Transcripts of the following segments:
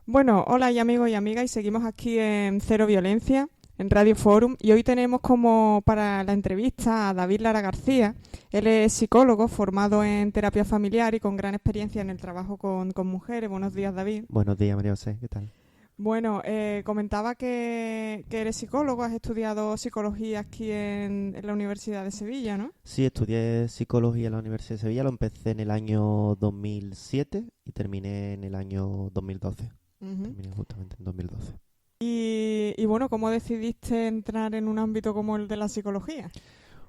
Bueno, hola y amigos y amigas, y seguimos aquí en Cero Violencia, en Radio Forum, y hoy tenemos como para la entrevista a David Lara García. Él es psicólogo formado en terapia familiar y con gran experiencia en el trabajo con mujeres. Buenos días, David. Buenos días, María José, ¿qué tal? Bueno, comentaba que eres psicólogo, has estudiado psicología aquí en la Universidad de Sevilla, ¿no? Sí, estudié psicología en la Universidad de Sevilla, lo empecé en el año 2007 y terminé en el año 2012. Ujú. Terminé justamente en 2012. Y bueno, ¿cómo decidiste entrar en un ámbito como el de la psicología?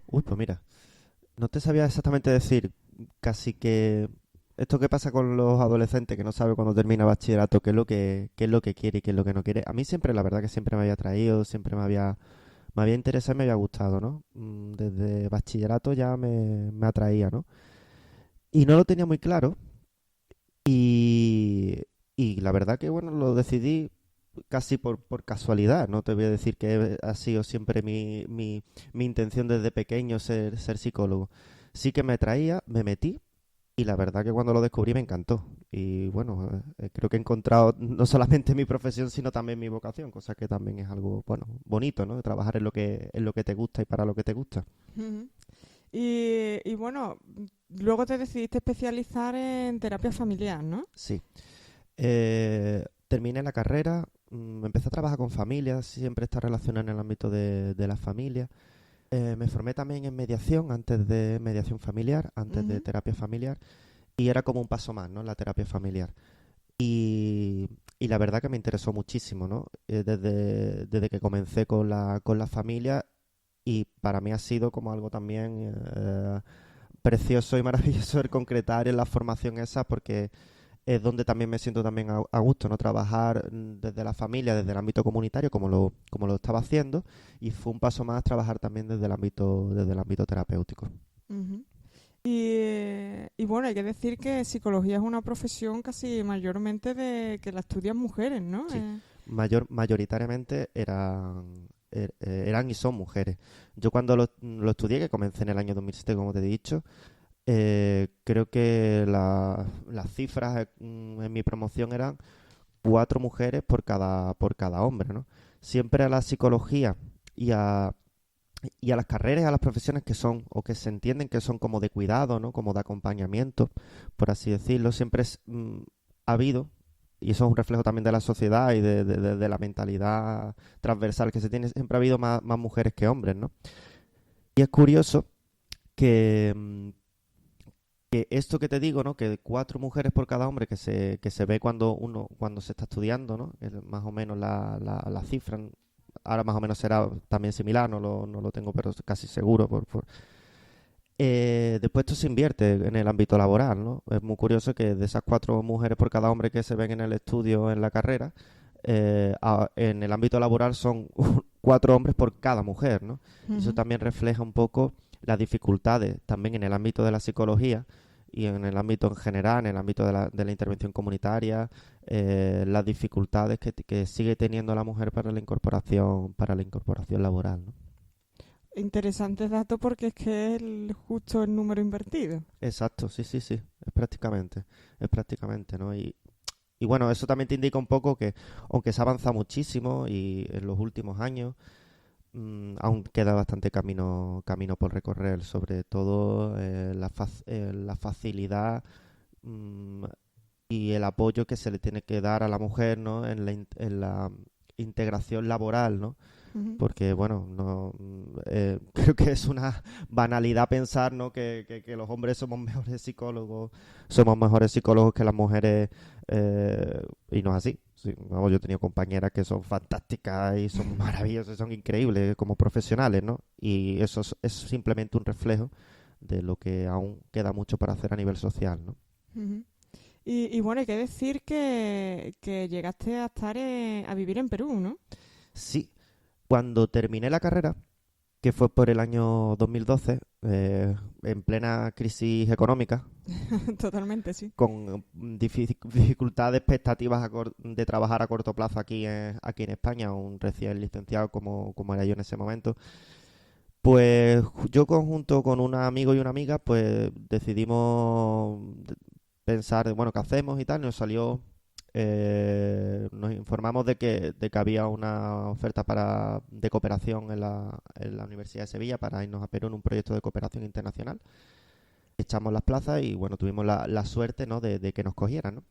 Uy, pues mira, no te sabía exactamente decir, casi que esto que pasa con los adolescentes que no sabe cuando termina bachillerato qué es lo que quiere y qué es lo que no quiere. A mí siempre, la verdad que siempre me había atraído, siempre me había interesado y me había gustado, ¿no? Desde bachillerato ya me atraía, ¿no? Y no lo tenía muy claro. Y, y la verdad que, bueno, lo decidí casi por casualidad. No te voy a decir que ha sido siempre mi intención desde pequeño ser psicólogo. Sí que me traía, me metí y la verdad que cuando lo descubrí me encantó. Y bueno, creo que he encontrado no solamente mi profesión, sino también mi vocación, cosa que también es algo, bueno, bonito, ¿no? De trabajar en lo que te gusta y para lo que te gusta. Ujú. Y bueno, luego te decidiste especializar en terapia familiar, ¿no? Sí. Terminé la carrera, empecé a trabajar con familias, siempre está relacionado en el ámbito de la familia. Me formé también en mediación, antes de mediación familiar, antes de Ujú. terapia familiar, y era como un paso más, ¿no? La terapia familiar. Y la verdad que me interesó muchísimo, ¿no? Desde que comencé con la familia, y para mí ha sido como algo también precioso y maravilloso el concretar en la formación esa, porque es donde también me siento también a gusto, ¿no? Trabajar desde la familia, desde el ámbito comunitario, como lo estaba haciendo, y fue un paso más trabajar también desde el ámbito terapéutico. Ujú. Y bueno, hay que decir que psicología es una profesión casi mayormente de que la estudian mujeres, ¿no? Sí, mayoritariamente eran y son mujeres. Yo cuando lo estudié, que comencé en el año 2007, como te he dicho, creo que las cifras en mi promoción eran 4 mujeres por cada hombre, ¿no? Siempre a la psicología y a las carreras, a las profesiones que son o que se entienden que son como de cuidado, ¿no? Como de acompañamiento, por así decirlo, siempre ha habido, y eso es un reflejo también de la sociedad y de la mentalidad transversal que se tiene, siempre ha habido más mujeres que hombres, ¿no? Y es curioso que, esto que te digo, ¿no? Que 4 mujeres por cada hombre que se ve cuando se está estudiando, ¿no? Es más o menos la cifra. Ahora más o menos será también similar, no lo tengo pero casi seguro. Después esto se invierte en el ámbito laboral, ¿no? Es muy curioso que de esas 4 mujeres por cada hombre que se ven en el estudio, en la carrera, en el ámbito laboral son 4 hombres por cada mujer, ¿no? Y eso Ujú. también refleja un poco las dificultades también en el ámbito de la psicología y en el ámbito en general, en el ámbito de la intervención comunitaria, las dificultades que sigue teniendo la mujer para la incorporación laboral, ¿no? Interesante dato porque es que es justo el número invertido. Exacto, sí, sí, sí, es prácticamente, ¿no? Y bueno, eso también te indica un poco que, aunque se ha avanzado muchísimo y en los últimos años, aún queda bastante camino por recorrer, sobre todo la facilidad mm, y el apoyo que se le tiene que dar a la mujer, ¿no? En la integración laboral, ¿no? Ujú. Porque, bueno, no, creo que es una banalidad pensar, ¿no? Que los hombres somos mejores psicólogos que las mujeres, y no es así. Sí, vamos, yo he tenido compañeras que son fantásticas y son maravillosas, son increíbles como profesionales, ¿no? Y eso es simplemente un reflejo de lo que aún queda mucho para hacer a nivel social, ¿no? Ujú. Y bueno, hay que decir que llegaste a estar a vivir en Perú, ¿no? Sí, cuando terminé la carrera, que fue por el año 2012, en plena crisis económica, Totalmente, sí. con dificultades, expectativas de trabajar a corto plazo aquí en España, un recién licenciado como era yo en ese momento, pues yo conjunto con un amigo y una amiga, pues decidimos pensar, bueno, ¿qué hacemos y tal? informamos de que había una oferta de cooperación en la Universidad de Sevilla para irnos a Perú en un proyecto de cooperación internacional. Echamos las plazas y bueno, tuvimos la suerte, ¿no?, de que nos cogieran, ¿no?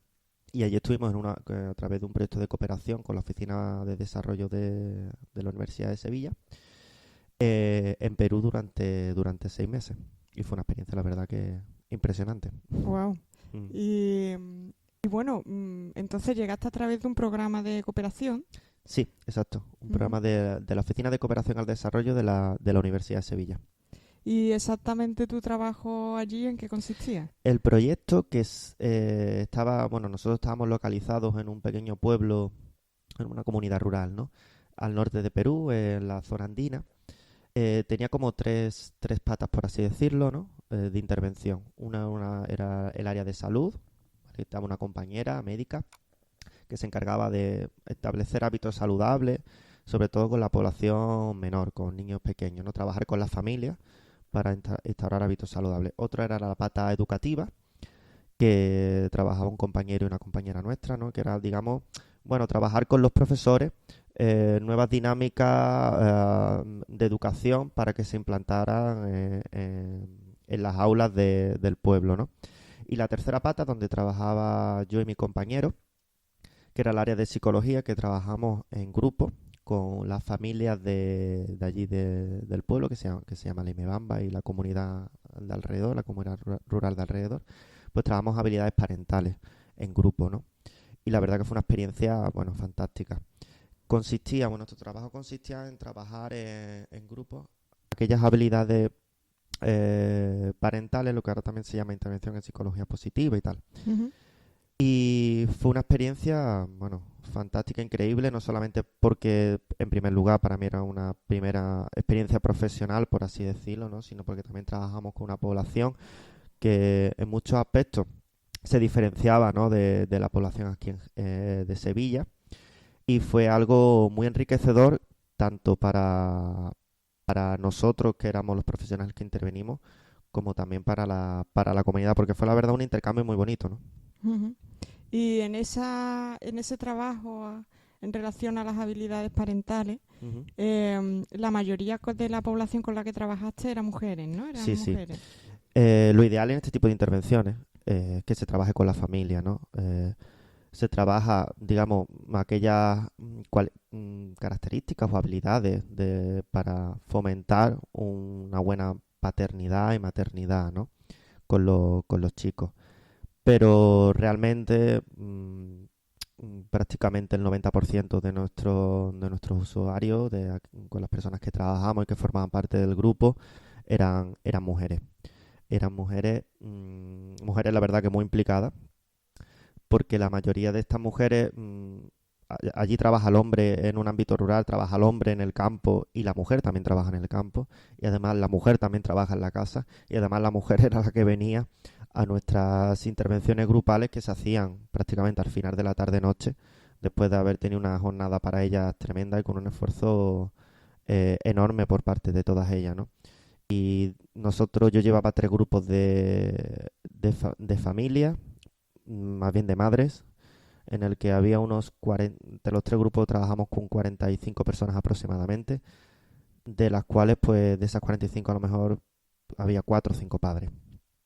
Y allí estuvimos a través de un proyecto de cooperación con la Oficina de Desarrollo de la Universidad de Sevilla en Perú durante 6 meses. Y fue una experiencia, la verdad, que impresionante. Wow. Mm. Y bueno, entonces llegaste a través de un programa de cooperación. Sí, exacto. Un programa de la Oficina de Cooperación al Desarrollo de la Universidad de Sevilla. ¿Y exactamente tu trabajo allí en qué consistía? El proyecto nosotros estábamos localizados en un pequeño pueblo, en una comunidad rural, ¿no?, al norte de Perú, en la zona andina. Tenía como tres patas, por así decirlo, ¿no?, de intervención. Una era el área de salud. Estaba una compañera médica que se encargaba de establecer hábitos saludables, sobre todo con la población menor, con niños pequeños, ¿no?, trabajar con las familias para instaurar hábitos saludables. Otra era la pata educativa, que trabajaba un compañero y una compañera nuestra, ¿no?, que era, digamos, bueno, trabajar con los profesores nuevas dinámicas de educación para que se implantaran en las aulas del pueblo, ¿no? Y la tercera pata, donde trabajaba yo y mi compañero, que era el área de psicología, que trabajamos en grupo con las familias de allí del pueblo, que se llama Limebamba, y la comunidad de alrededor, la comunidad rural de alrededor. Pues trabajamos habilidades parentales en grupo, ¿no? Y la verdad que fue una experiencia, bueno, fantástica. Nuestro trabajo consistía en trabajar en grupo aquellas habilidades parentales, lo que ahora también se llama intervención en psicología positiva y tal. Uh-huh. Y fue una experiencia, bueno, fantástica, increíble, no solamente porque, en primer lugar, para mí era una primera experiencia profesional, por así decirlo, ¿no?, sino porque también trabajamos con una población que en muchos aspectos se diferenciaba, ¿no?, de la población aquí de Sevilla, y fue algo muy enriquecedor tanto para nosotros, que éramos los profesionales que intervenimos, como también para la comunidad, porque fue, la verdad, un intercambio muy bonito, ¿no? Uh-huh. Y en ese trabajo en relación a las habilidades parentales, Uh-huh. la mayoría de la población con la que trabajaste eran mujeres, ¿no? Eran Sí. mujeres. Lo ideal en este tipo de intervenciones es que se trabaje con la familia, ¿no? Se trabaja, digamos, aquellas características o habilidades para fomentar una buena paternidad y maternidad, ¿no?, con los chicos. Pero realmente prácticamente el 90% de nuestros usuarios, con las personas que trabajamos y que formaban parte del grupo, eran mujeres. Eran mujeres, la verdad, que muy implicadas, porque la mayoría de estas mujeres, allí trabaja el hombre en un ámbito rural, trabaja el hombre en el campo y la mujer también trabaja en el campo, y además la mujer también trabaja en la casa, y además la mujer era la que venía a nuestras intervenciones grupales, que se hacían prácticamente al final de la tarde-noche, después de haber tenido una jornada para ellas tremenda y con un esfuerzo enorme por parte de todas ellas, ¿no? Y yo llevaba 3 grupos de familias, más bien de madres, en el que había unos 40, de los 3 grupos trabajamos con 45 personas aproximadamente, de las cuales, pues, de esas 45 a lo mejor había 4 o 5 padres.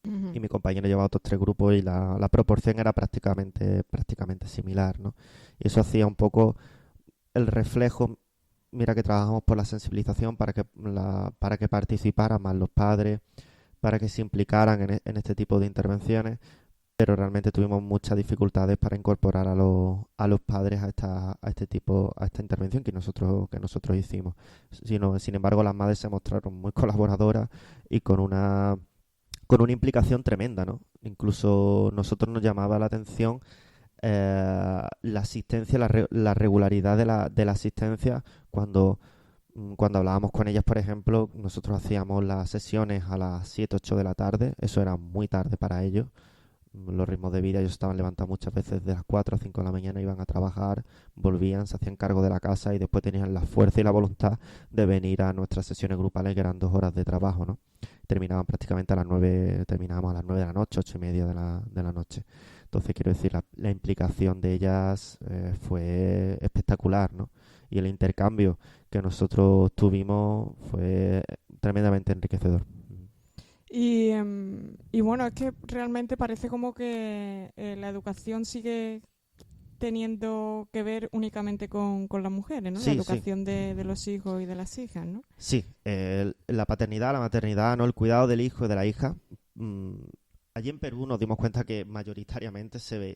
Uh-huh. Y mi compañero llevaba otros 3 grupos y la proporción era prácticamente similar, ¿no? Y eso hacía un poco el reflejo. Mira que trabajamos por la sensibilización para que participaran más los padres, para que se implicaran en este tipo de intervenciones, pero realmente tuvimos muchas dificultades para incorporar a los padres a esta intervención que nosotros hicimos. Sin embargo, las madres se mostraron muy colaboradoras y con una implicación tremenda, ¿no? Incluso nosotros nos llamaba la atención la asistencia, la regularidad de la asistencia cuando hablábamos con ellas. Por ejemplo, nosotros hacíamos las sesiones a las 7, 8 de la tarde, eso era muy tarde para ellos. Los ritmos de vida, ellos estaban levantados muchas veces de las 4 a 5 de la mañana, iban a trabajar, volvían, se hacían cargo de la casa y después tenían la fuerza y la voluntad de venir a nuestras sesiones grupales, que eran 2 horas de trabajo, ¿no? Terminaban prácticamente a las 9, terminábamos a las 9 de la noche, 8 y media de la noche. Entonces, quiero decir, la implicación de ellas fue espectacular, ¿no? Y el intercambio que nosotros tuvimos fue tremendamente enriquecedor. Y bueno, es que realmente parece como que la educación sigue teniendo que ver únicamente con las mujeres, ¿no? La Sí, sí, educación de los hijos y de las hijas, ¿no? sí. La paternidad, la maternidad, ¿no? El cuidado del hijo y de la hija. mm, Allí en Perú nos dimos cuenta que mayoritariamente se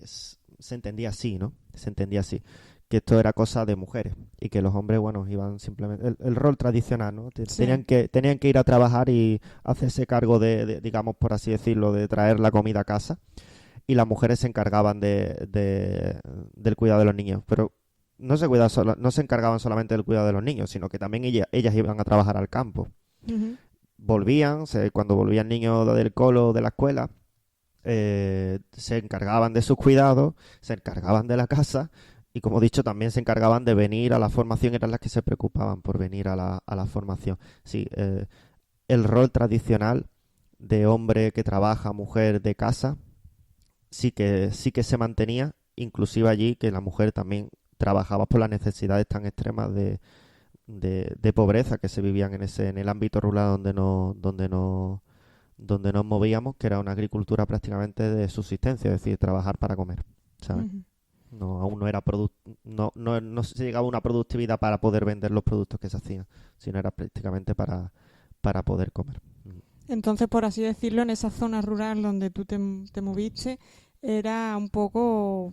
entendía así, ¿no? Se entendía así, que esto era cosa de mujeres y que los hombres, bueno, iban simplemente el rol tradicional, ¿no? Sí. Tenían que ir a trabajar y hacerse cargo digamos, por así decirlo, de traer la comida a casa y las mujeres se encargaban del cuidado de los niños, pero no se encargaban solamente del cuidado de los niños, sino que también ellas iban a trabajar al campo. Ujú. Cuando volvían niños del colo o de la escuela, se encargaban de sus cuidados, se encargaban de la casa y, como he dicho, también se encargaban de venir a la formación, eran las que se preocupaban por venir a la formación. Sí, el rol tradicional de hombre que trabaja, mujer de casa, sí que se mantenía, inclusive allí que la mujer también trabajaba por las necesidades tan extremas de pobreza que se vivían en el ámbito rural donde nos movíamos, que era una agricultura prácticamente de subsistencia, es decir, trabajar para comer, ¿sabes? Ujú. No, aún no era no se llegaba a una productividad para poder vender los productos que se hacían, sino era prácticamente para poder comer. Entonces, por así decirlo, en esa zona rural donde tú te moviste, era un poco,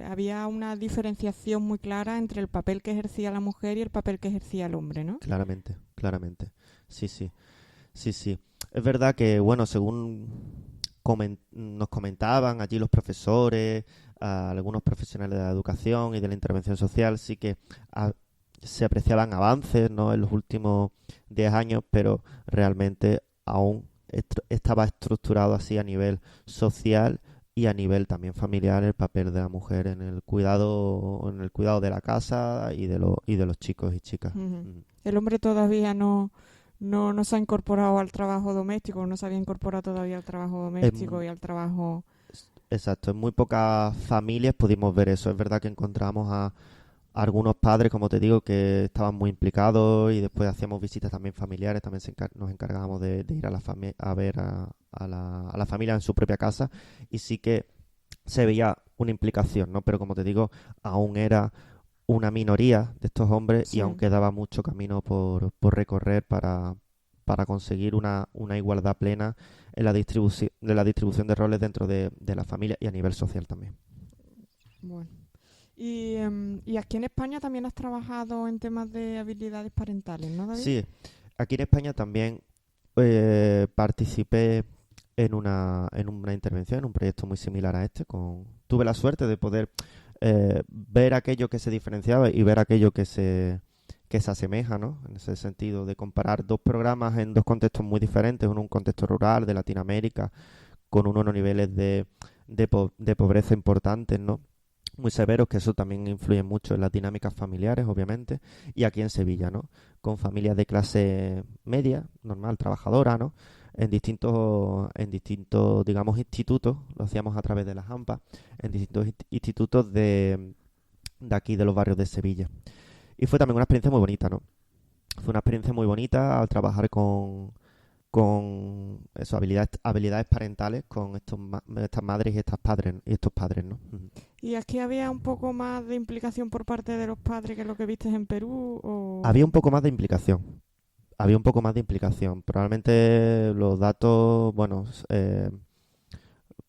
había una diferenciación muy clara entre el papel que ejercía la mujer y el papel que ejercía el hombre, ¿no? Claramente, claramente. Sí, sí, sí, sí. Es verdad que, bueno, según nos comentaban allí los profesores, algunos profesionales de la educación y de la intervención social, sí que ah, se apreciaban avances, ¿no? En los últimos 10 años, pero realmente aún estaba estructurado así a nivel social y a nivel también familiar el papel de la mujer en el cuidado de la casa y de los chicos y chicas. Ujú. Mm. El hombre todavía no se ha incorporado al trabajo doméstico, no se había incorporado todavía al trabajo doméstico En- y al trabajo... exacto, en muy pocas familias pudimos ver eso. Es verdad que encontramos a algunos padres, como te digo, que estaban muy implicados y después hacíamos visitas también familiares, también nos encargábamos de ir a ver a la familia en su propia casa y sí que se veía una implicación, ¿no? Pero como te digo, aún era una minoría de estos hombres y aún Sí. quedaba mucho camino por recorrer para conseguir una igualdad plena en la distribución de roles dentro de la familia y a nivel social también. Bueno. Y aquí en España también has trabajado en temas de habilidades parentales, ¿no, David? Sí, aquí en España también participé en una intervención, en un proyecto muy similar a este. Tuve la suerte de poder ver aquello que se diferenciaba y ver aquello que se asemeja, ¿no? En ese sentido, de comparar dos programas en dos contextos muy diferentes, uno un contexto rural de Latinoamérica, con unos niveles de pobreza importantes, ¿no? Muy severos, que eso también influye mucho en las dinámicas familiares, obviamente, y aquí en Sevilla, ¿no? Con familias de clase media, normal, trabajadora, ¿no? En distintos, digamos, institutos, lo hacíamos a través de las AMPA, en distintos institutos de aquí, de los barrios de Sevilla. Y fue también una experiencia muy bonita, ¿no? Fue una experiencia muy bonita al trabajar con eso, habilidades parentales con estas madres y estos padres, ¿no? Ujú. ¿Y aquí había un poco más de implicación por parte de los padres que lo que viste en Perú? Había O... un poco más de implicación. Había un poco más de implicación. Probablemente los datos, bueno,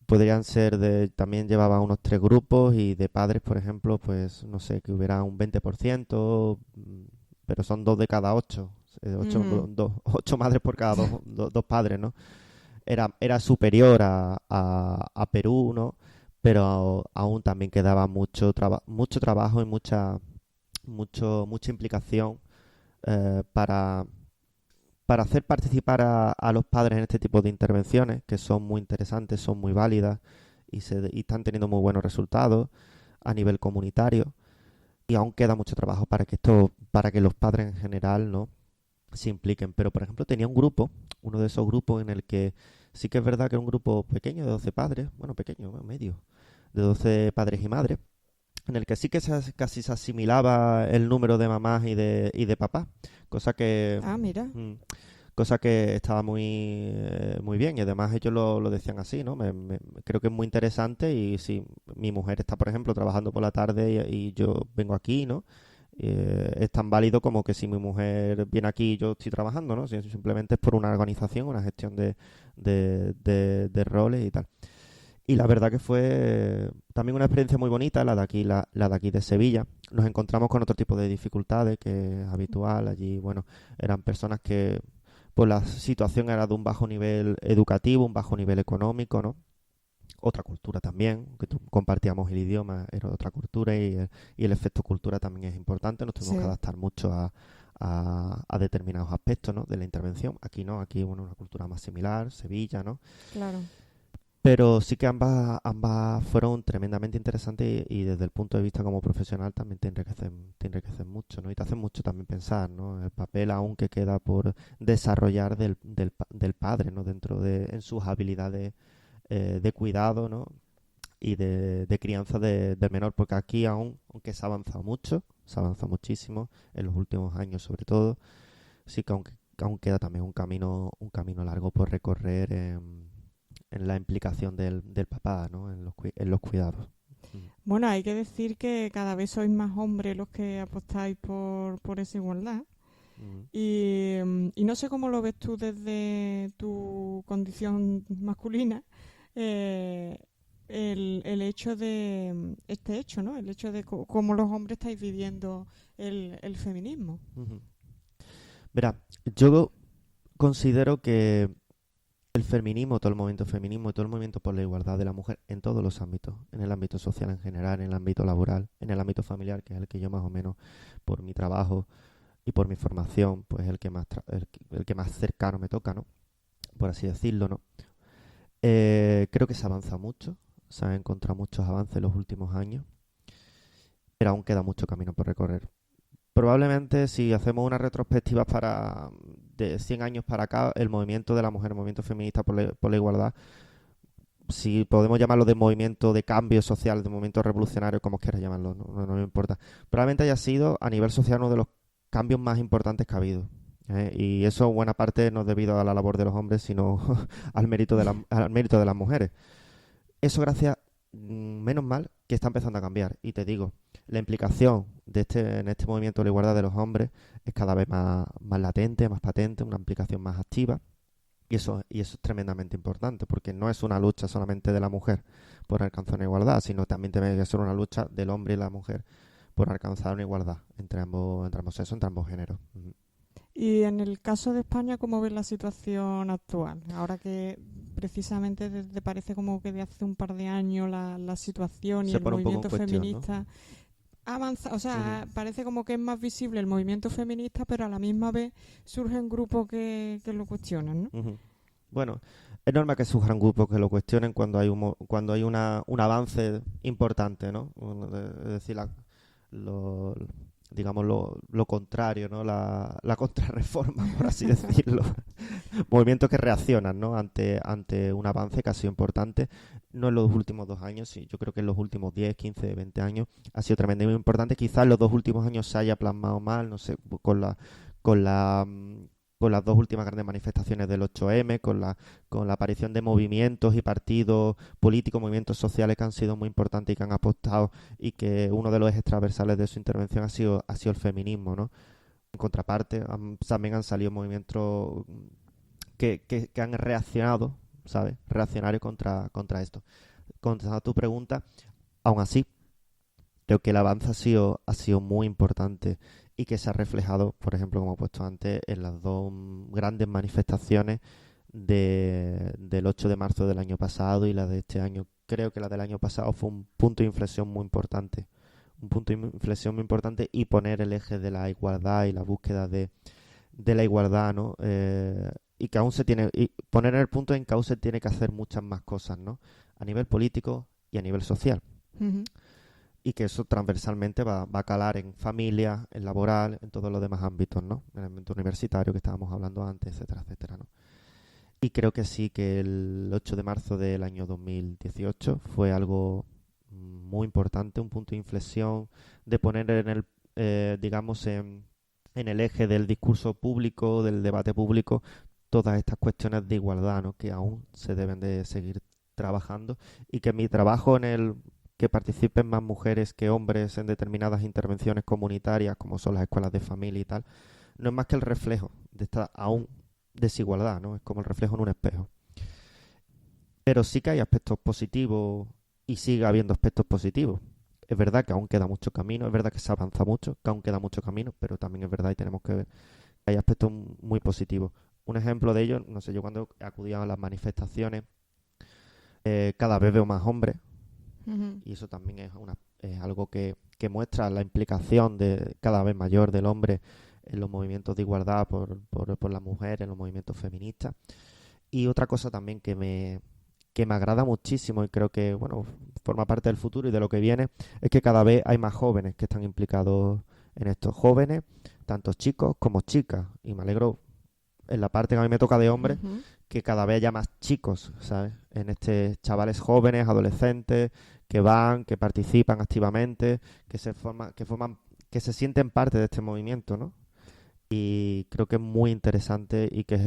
podrían ser también llevaba unos 3 grupos y de padres, por ejemplo, pues no sé, que hubiera un 20%, pero son 2 de cada 8. Ujú. 8 madres por cada dos padres, ¿no? Era superior a Perú, ¿no? Pero aún también quedaba mucho trabajo y mucha implicación para hacer participar a los padres en este tipo de intervenciones, que son muy interesantes, son muy válidas y están teniendo muy buenos resultados a nivel comunitario. Y aún queda mucho trabajo para que los padres en general, ¿no?, se impliquen. Pero, por ejemplo, tenía uno de esos grupos en el que sí que es verdad que era un grupo pequeño de 12 padres, bueno, pequeño, medio, 12 padres y madres, en el que sí que casi se asimilaba el número de mamás y de papás, cosa que Ah, mira. cosa que estaba muy bien, y además ellos lo decían así, ¿no? Creo que es muy interesante, y si mi mujer está, por ejemplo, trabajando por la tarde y yo vengo aquí, ¿no? Es tan válido como que si mi mujer viene aquí y yo estoy trabajando, ¿no? Simplemente es por una organización, una gestión de roles y tal. Y la verdad que fue también una experiencia muy bonita, la de aquí, la de aquí de Sevilla. Nos encontramos con otro tipo de dificultades que es habitual. Allí, bueno, eran personas que, pues la situación era de un bajo nivel educativo, un bajo nivel económico, ¿no? Otra cultura también, que compartíamos el idioma, era otra cultura, y el efecto cultura también es importante. Nos tuvimos que Sí, adaptar mucho a determinados aspectos, ¿no? De la intervención. Aquí no, aquí, bueno, una cultura más similar, Sevilla, ¿no? claro. Pero sí que ambas fueron tremendamente interesantes, y desde el punto de vista como profesional también te enriquecen mucho, ¿no? Y te hacen mucho también pensar, ¿no? El papel aún que queda por desarrollar del padre, ¿no? En sus habilidades de cuidado, ¿no? Y de crianza del menor, porque aquí aunque se ha avanzado mucho, se ha avanzado muchísimo en los últimos años sobre todo, sí que aún queda también un camino largo por recorrer en la implicación del papá, ¿no? En los cuidados. Mm. Bueno, hay que decir que cada vez sois más hombres los que apostáis por esa igualdad. Mm. Y no sé cómo lo ves tú desde tu condición masculina, eh, el hecho de este hecho, ¿no? El hecho de cómo los hombres estáis viviendo el feminismo. Ujú. Verá, yo considero que el feminismo, todo el movimiento feminismo y todo el movimiento por la igualdad de la mujer en todos los ámbitos, en el ámbito social en general, en el ámbito laboral, en el ámbito familiar, que es el que yo más o menos, por mi trabajo y por mi formación, pues el que más cercano me toca, ¿no? Por así decirlo, ¿no? Creo que se avanza mucho, se han encontrado muchos avances en los últimos años, pero aún queda mucho camino por recorrer. Probablemente si hacemos una retrospectiva de 100 años para acá, el movimiento de la mujer, el movimiento feminista por la igualdad, si podemos llamarlo de movimiento de cambio social, de movimiento revolucionario, como quieras llamarlo, no me importa. Probablemente haya sido a nivel social uno de los cambios más importantes que ha habido. Y eso buena parte no es debido a la labor de los hombres, sino al mérito de las mujeres. Eso gracias, menos mal, que está empezando a cambiar. Y te digo, la implicación en este movimiento de la igualdad de los hombres es cada vez más latente, más patente, una implicación más activa. Y eso es tremendamente importante, porque no es una lucha solamente de la mujer por alcanzar una igualdad, sino también tiene que ser una lucha del hombre y la mujer por alcanzar una igualdad entre ambos sexos, entre ambos géneros. Ujú. Y en el caso de España, ¿cómo ves la situación actual? Ahora que precisamente te parece como que de hace un par de años la situación y Se el pone un poco en movimiento cuestión, ¿no? feminista avanza, o Ujú. sea, parece como que es más visible el movimiento feminista, pero a la misma vez surgen grupos que lo cuestionan, ¿no? Ujú. Bueno, es normal que surjan grupos que lo cuestionen cuando hay cuando hay un avance importante, ¿no? Es decir, lo, digamos lo contrario, ¿no? La contrarreforma, por así decirlo. Movimientos que reaccionan, ¿no? Ante un avance que ha sido importante, no en los últimos 2 años, sí, yo creo que en los últimos 10, 15, 20 años ha sido tremendamente importante. Quizás en los 2 últimos años se haya plasmado mal, no sé, con la con las 2 últimas grandes manifestaciones del 8M, con la aparición de movimientos y partidos políticos, movimientos sociales que han sido muy importantes y que han apostado, y que uno de los ejes transversales de su intervención ha sido el feminismo, ¿no? En contraparte, también han salido movimientos que han reaccionado, ¿sabes? Reaccionarios contra esto. Contestando a tu pregunta, aún así, creo que el avance ha sido muy importante, y que se ha reflejado, por ejemplo, como he puesto antes, en las dos grandes manifestaciones del 8 de marzo del año pasado y la de este año. Creo que la del año pasado fue un punto de inflexión muy importante. Un punto de inflexión muy importante, y poner el eje de la igualdad y la búsqueda de la igualdad, ¿no? Y que aún y poner el punto en que aún se tiene que hacer muchas más cosas, ¿no? A nivel político y a nivel social. Ujú. Y que eso transversalmente va a calar en familia, en laboral, en todos los demás ámbitos, ¿no? En el ámbito universitario que estábamos hablando antes, etcétera, etcétera, ¿no? Y creo que sí, que el 8 de marzo del año 2018 fue algo muy importante, un punto de inflexión, de poner en el, digamos, en el eje del discurso público, del debate público, todas estas cuestiones de igualdad, ¿no? Que aún se deben de seguir trabajando, y que mi trabajo en el que participen más mujeres que hombres en determinadas intervenciones comunitarias, como son las escuelas de familia y tal, no es más que el reflejo de esta aún desigualdad, ¿no? Es como el reflejo en un espejo. Pero sí que hay aspectos positivos y sigue habiendo aspectos positivos. Es verdad que aún queda mucho camino, es verdad que se avanza mucho, que aún queda mucho camino, pero también es verdad y tenemos que ver que hay aspectos muy positivos. Un ejemplo de ello, no sé, yo cuando acudía a las manifestaciones, cada vez veo más hombres, y eso también es algo que muestra la implicación de cada vez mayor del hombre en los movimientos de igualdad por la mujer, en los movimientos feministas. Y otra cosa también que me agrada muchísimo, y creo que bueno, forma parte del futuro y de lo que viene, es que cada vez hay más jóvenes que están implicados en estos jóvenes, tanto chicos como chicas, y me alegro en la parte que a mí me toca de hombre, que cada vez haya más chicos, ¿sabes? En chavales jóvenes, adolescentes, que van, que participan activamente, que se sienten parte de este movimiento, ¿no? Y creo que es muy interesante y que es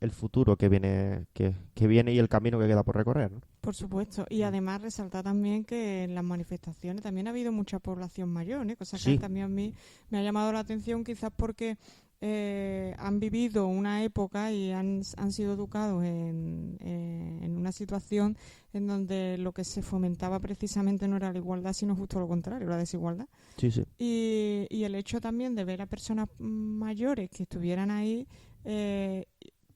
el futuro que viene y el camino que queda por recorrer, ¿no? Por supuesto. Y además resaltar también que en las manifestaciones también ha habido mucha población mayor, ¿eh? Cosa que Sí. también a mí me ha llamado la atención, quizás porque han vivido una época y han sido educados en una situación en donde lo que se fomentaba precisamente no era la igualdad, sino justo lo contrario, la desigualdad. Sí, sí. Y el hecho también de ver a personas mayores que estuvieran ahí,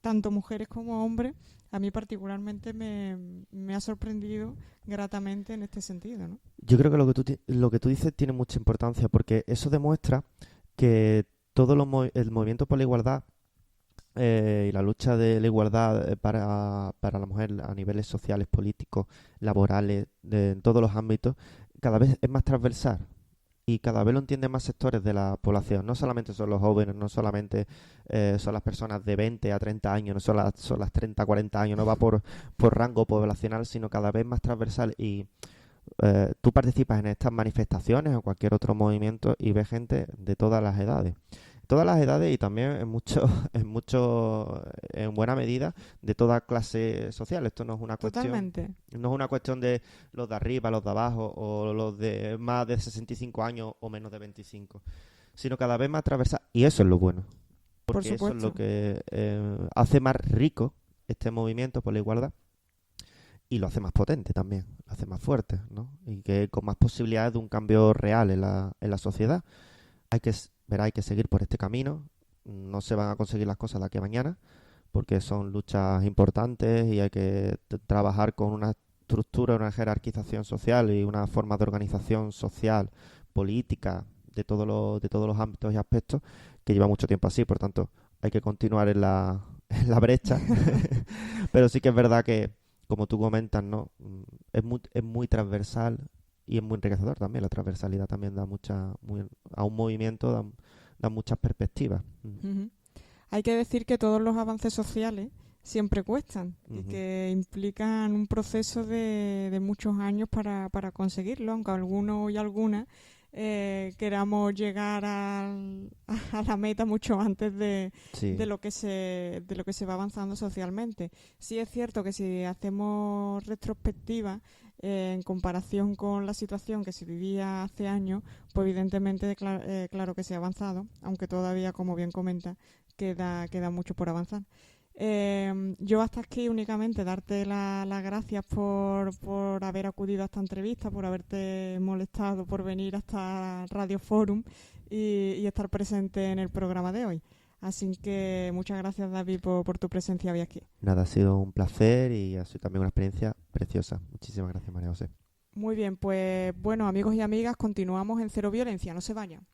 tanto mujeres como hombres, a mí particularmente me ha sorprendido gratamente en este sentido, ¿no? Yo creo que lo que tú dices tiene mucha importancia, porque eso demuestra que el movimiento por la igualdad y la lucha de la igualdad para la mujer a niveles sociales, políticos, laborales, en todos los ámbitos, cada vez es más transversal. Y cada vez lo entienden más sectores de la población. No solamente son los jóvenes, no solamente son las personas de 20 a 30 años, no son las 30 a 40 años, no va por rango poblacional, sino cada vez más transversal. Y tú participas en estas manifestaciones o cualquier otro movimiento y ves gente de todas las edades. Todas las edades y también en buena medida, de toda clase social. Esto no es una cuestión. Totalmente. No es una cuestión de los de arriba, los de abajo, o los de más de 65 años o menos de 25, sino cada vez más transversal. Y eso es lo bueno. Porque eso es lo que hace más rico este movimiento por la igualdad. Y lo hace más potente también, lo hace más fuerte, ¿no? Y que con más posibilidades de un cambio real en la sociedad. Hay que seguir por este camino. No se van a conseguir las cosas de aquí a mañana, porque son luchas importantes y hay que trabajar con una estructura, una jerarquización social y una forma de organización social, política, de todos los ámbitos y aspectos, que lleva mucho tiempo así. Por tanto, hay que continuar en la brecha. Pero sí que es verdad que, como tú comentas, ¿no? Es muy transversal y es muy enriquecedor también. La transversalidad también a un movimiento da muchas perspectivas. Hay que decir que todos los avances sociales siempre cuestan y que implican un proceso de muchos años para conseguirlo, aunque algunos y algunas queramos llegar a la meta mucho antes de lo que se va avanzando socialmente. Sí es cierto que si hacemos retrospectiva en comparación con la situación que se vivía hace años, pues evidentemente claro que se ha avanzado, aunque todavía, como bien comenta, queda mucho por avanzar. Yo hasta aquí únicamente darte las gracias por haber acudido a esta entrevista, por haberte molestado, por venir hasta Radio Forum y estar presente en el programa de hoy. Así que muchas gracias, David, por tu presencia hoy aquí. Nada, ha sido un placer y ha sido también una experiencia preciosa. Muchísimas gracias, María José. Muy bien, pues bueno, amigos y amigas, continuamos en Cero Violencia, no se vayan.